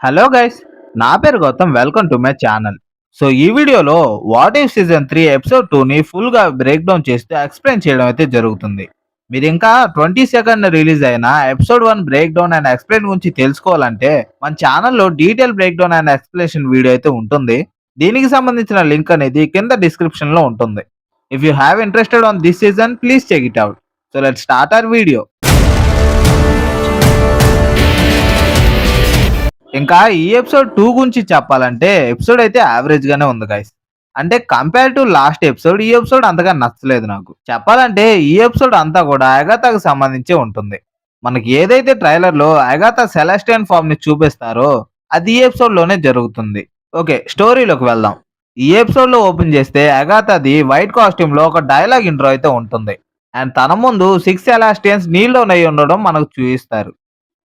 Hello guys, నా పేరు Gautam. Welcome to my channel. So ఈ వీడియోలో వాట్ ఇఫ్ సీజన్ 3 ఎపిసోడ్ 2ని ఫుల్గా బ్రేక్ డౌన్ చేస్తూ ఎక్స్ప్లెయిన్ చేయడం అయితే జరుగుతుంది. మీరు ఇంకా 22nd రిలీజ్ అయిన episode 1 break down and explain గురించి తెలుసుకోవాలంటే మన ఛానల్లో detail break down and explanation video అయితే ఉంటుంది. దీనికి సంబంధించిన లింక్ అనేది కింద డిస్క్రిప్షన్లో ఉంటుంది. If you have interested on this season please check it out. So let's start our video. ఇంకా ఈ ఎపిసోడ్ 2 గురించి చెప్పాలంటే ఎపిసోడ్ అయితే యావరేజ్ గానే ఉంది గైస్. అంటే కంపేర్ టు లాస్ట్ ఎపిసోడ్ ఈ ఎపిసోడ్ అంతగా నచ్చలేదు నాకు. చెప్పాలంటే ఈ ఎపిసోడ్ అంతా కూడా అగాథాకు సంబంధించి ఉంటుంది. మనకి ఏదైతే ట్రైలర్ లో అగాథా సెలెస్టియన్ ఫామ్ ని చూపిస్తారో అది ఈ ఎపిసోడ్ లోనే జరుగుతుంది. ఓకే, స్టోరీలోకి వెళ్దాం. ఈ ఎపిసోడ్ లో ఓపెన్ చేస్తే అగాథాది వైట్ కాస్ట్యూమ్ లో ఒక డైలాగ్ ఇంట్రో అయితే ఉంటుంది. అండ్ తన ముందు 6 సెలాస్టియన్స్ నీళ్ళు నెయ్యి ఉండడం మనకు చూపిస్తారు.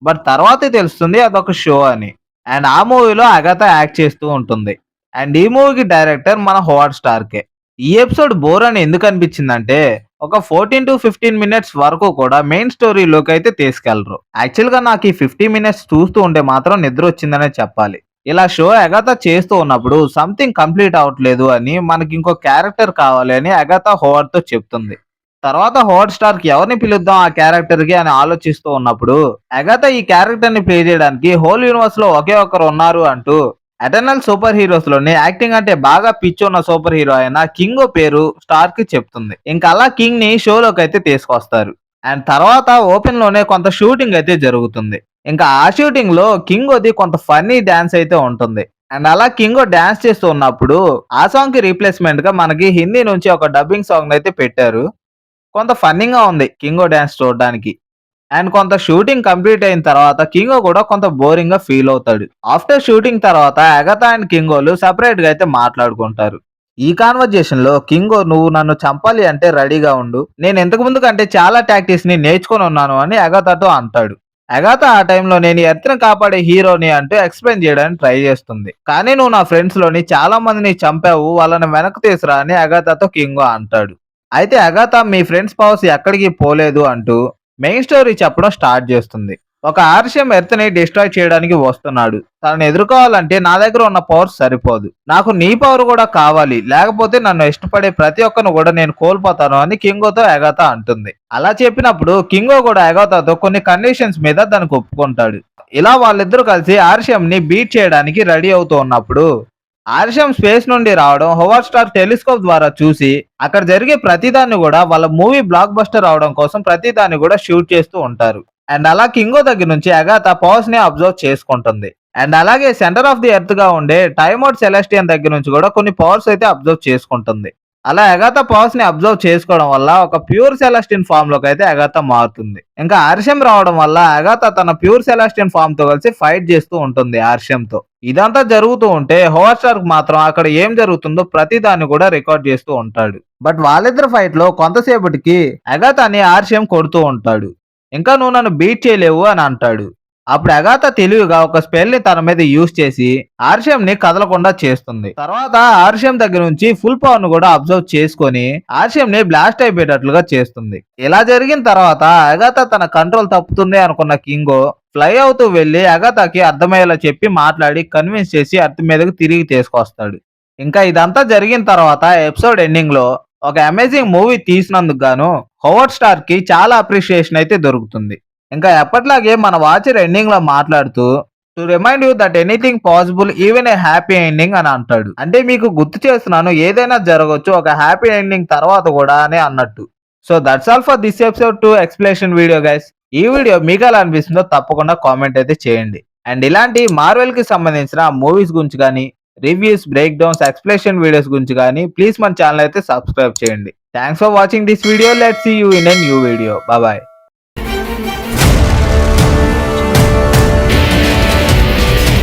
బట్ తర్వాతే తెలుస్తుంది అదొక షో అని. అండ్ ఆ మూవీలో అగాథా యాక్ట్ చేస్తూ ఉంటుంది. అండ్ ఈ మూవీకి డైరెక్టర్ మన హోవార్డ్ స్టార్కే. ఈ ఎపిసోడ్ బోర్ అని ఎందుకు అనిపించిందంటే ఒక 14 to 15 మినిట్స్ వరకు కూడా మెయిన్ స్టోరీలోకి అయితే తీసుకెళ్లరు. యాక్చువల్ గా నాకు ఈ 50 మినిట్స్ చూస్తూ ఉంటే మాత్రం నిద్ర వచ్చిందనే చెప్పాలి. ఇలా షో అగాథా చేస్తూ ఉన్నప్పుడు సంథింగ్ కంప్లీట్ అవ్వట్లేదు అని, మనకి ఇంకో క్యారెక్టర్ కావాలి అని అగాథా హోవార్డ్ తో చెప్తుంది. తర్వాత హాట్ స్టార్ కి ఎవరిని పిలుద్దాం ఆ క్యారెక్టర్ కి అని ఆలోచిస్తూ ఉన్నప్పుడు అగాథా ఈ క్యారెక్టర్ ని ప్లే చేయడానికి హోల్ యూనివర్స్ లో ఒకే ఒకరు ఉన్నారు అంటూ ఎటర్నల్ సూపర్ హీరోస్ లోని యాక్టింగ్ అంటే బాగా పిచ్చి ఉన్న సూపర్ హీరో అయిన కింగో పేరు స్టార్ కి చెప్తుంది. ఇంకా అలా కింగ్ ని షోలోకి అయితే తీసుకొస్తారు. అండ్ తర్వాత ఓపెన్ లోనే కొంత షూటింగ్ అయితే జరుగుతుంది. ఇంకా ఆ షూటింగ్ లో కింగోది కొంత ఫన్నీ డాన్స్ అయితే ఉంటుంది. అండ్ అలా కింగో డాన్స్ చేస్తూ ఉన్నప్పుడు ఆ సాంగ్ కి రీప్లేస్మెంట్ గా మనకి హిందీ నుంచి ఒక డబ్బింగ్ సాంగ్ అయితే పెట్టారు. కొంత ఫన్నీగా ఉంది కింగో డాన్స్ చూడడానికి. అండ్ కొంత షూటింగ్ కంప్లీట్ అయిన తర్వాత కింగో కూడా కొంత బోరింగ్ గా ఫీల్ అవుతాడు. ఆఫ్టర్ షూటింగ్ తర్వాత అగతా అండ్ కింగోలు సెపరేట్ గా అయితే మాట్లాడుకుంటారు. ఈ కాన్వర్జేషన్ లో కింగో నువ్వు నన్ను చంపాలి అంటే రెడీగా ఉండు, నేను ఇంతకు ముందు కంటే చాలా టాక్టిక్స్ ని నేర్చుకొని ఉన్నాను అని అగతాతో అంటాడు. అగాథా ఆ టైంలో నేను ఎర్త్ని కాపాడే హీరోని అంటూ ఎక్స్ప్లెయిన్ చేయడానికి ట్రై చేస్తుంది. కానీ నువ్వు నా ఫ్రెండ్స్ లోని చాలా మందిని చంపావు, వాళ్ళని వెనక్కి తీసురా అని అగాథాతో కింగో అంటాడు. అయితే అగాథా మీ ఫ్రెండ్స్ పవర్స్ ఎక్కడికి పోలేదు అంటూ మెయిన్ స్టోరీ చెప్పడం స్టార్ట్ చేస్తుంది. ఒక ఆర్షియం ఎర్త్ ని డిస్ట్రాయ్ చేయడానికి వస్తున్నాడు. తనని ఎదుర్కోవాలంటే నా దగ్గర ఉన్న పవర్ సరిపోదు, నాకు నీ పవర్ కూడా కావాలి, లేకపోతే నన్ను ఇష్టపడే ప్రతి ఒక్కరిని కూడా నేను కోల్పోతాను అని కింగోతో అగాథా అంటుంది. అలా చెప్పినప్పుడు కింగో కూడా అగాథాతో కొన్ని కండిషన్స్ మీద దానికి ఒప్పుకుంటాడు. ఇలా వాళ్ళిద్దరూ కలిసి ఆర్షియం ని బీట్ చేయడానికి రెడీ అవుతూ ఉన్నప్పుడు ఆర్షియం స్పేస్ నుండి రావడం హోవార్డ్ స్టార్ టెలిస్కోప్ ద్వారా చూసి అక్కడ జరిగే ప్రతిదాన్ని కూడా వాళ్ళ మూవీ బ్లాక్ బస్టర్ అవడం కోసం ప్రతిదాన్ని కూడా షూట్ చేస్తూ ఉంటారు. అండ్ అలా కింగో దగ్గర నుంచి అగాథా పవర్స్ ని అబ్జర్వ్ చేసుకుంటుంది. అండ్ అలాగే సెంటర్ ఆఫ్ ది ఎర్త్ గా ఉండే టైమౌట్ సెలెస్టియన్ దగ్గర నుంచి కూడా కొన్ని పవర్స్ అయితే అబ్జర్వ్ చేసుకుంటుంది. అలా అగాథా పవర్స్ ని అబ్జర్వ్ చేసుకోవడం వల్ల ఒక ప్యూర్ సెలెస్టియన్ ఫామ్ లోకి అయితే అగాథా మారుతుంది. ఇంకా ఆర్షియం రావడం వల్ల అగాథా తన ప్యూర్ సెలెస్టియన్ ఫామ్ తో కలిసి ఫైట్ చేస్తూ ఉంటుంది ఆర్షియంతో. ఇదంతా జరుగుతూ ఉంటే హోవార్డ్ స్టార్ మాత్రం అక్కడ ఏం జరుగుతుందో ప్రతి దాన్ని కూడా రికార్డ్ చేస్తూ ఉంటాడు. బట్ వాళ్ళిద్దరు ఫైట్ లో కొంతసేపటికి అగాథాని ఆర్షియం కొడుతూ ఉంటాడు. ఇంకా నువ్వు నన్ను బీట్ చేయలేవు అని అంటాడు. అప్పుడు అగాథా తెలివిగా ఒక స్పెల్ ని తన మీద యూజ్ చేసి ఆర్షియం ని కదలకుండా చేస్తుంది. తర్వాత ఆర్షియం దగ్గర నుంచి ఫుల్ పవర్ ను కూడా అబ్జర్వ్ చేసుకొని ఆర్షియం ని బ్లాస్ట్ అయిపోయేటట్లుగా చేస్తుంది. ఇలా జరిగిన తర్వాత అగాథా తన కంట్రోల్ తప్పుతుంది అనుకున్న కింగో ఫ్లై అవుతూ వెళ్లి అగాథాకి అర్థమయ్యేలా చెప్పి మాట్లాడి కన్విన్స్ చేసి ఎర్త్ మీదకి తిరిగి తీసుకొస్తాడు. ఇంకా ఇదంతా జరిగిన తర్వాత ఎపిసోడ్ ఎండింగ్ లో ఒక అమేజింగ్ మూవీ తీసినందుకు గాను హోవార్డ్ స్టార్ కి చాలా అప్రిషియేషన్ అయితే దొరుకుతుంది. ఇంకా ఎప్పట్లాగే మన వాచర్ ఎండింగ్ లో మాట్లాడుతూ to remind you that anything possible even a happy ending అని అంటాడు. అంటే మీకు గుర్తు చేస్తున్నాను, ఏదైనా జరగవచ్చు ఒక హ్యాపీ ఎండింగ్ తర్వాత కూడా అని అన్నట్టు. So that's all for this episode 2 explanation video guys. ఈ వీడియో మీకు ఎలా అనిపిస్తుందో తప్పకుండా కామెంట్ అయితే చేయండి. అండ్ ఇలాంటి మార్వెల్ కి సంబంధించిన మూవీస్ గురించి కానీ, reviews, break downs, explanation videos గురించి కానీ ప్లీజ్ మన ఛానల్ అయితే సబ్స్క్రైబ్ చేయండి. Thanks for watching this video. Let's see you in a new video. Bye.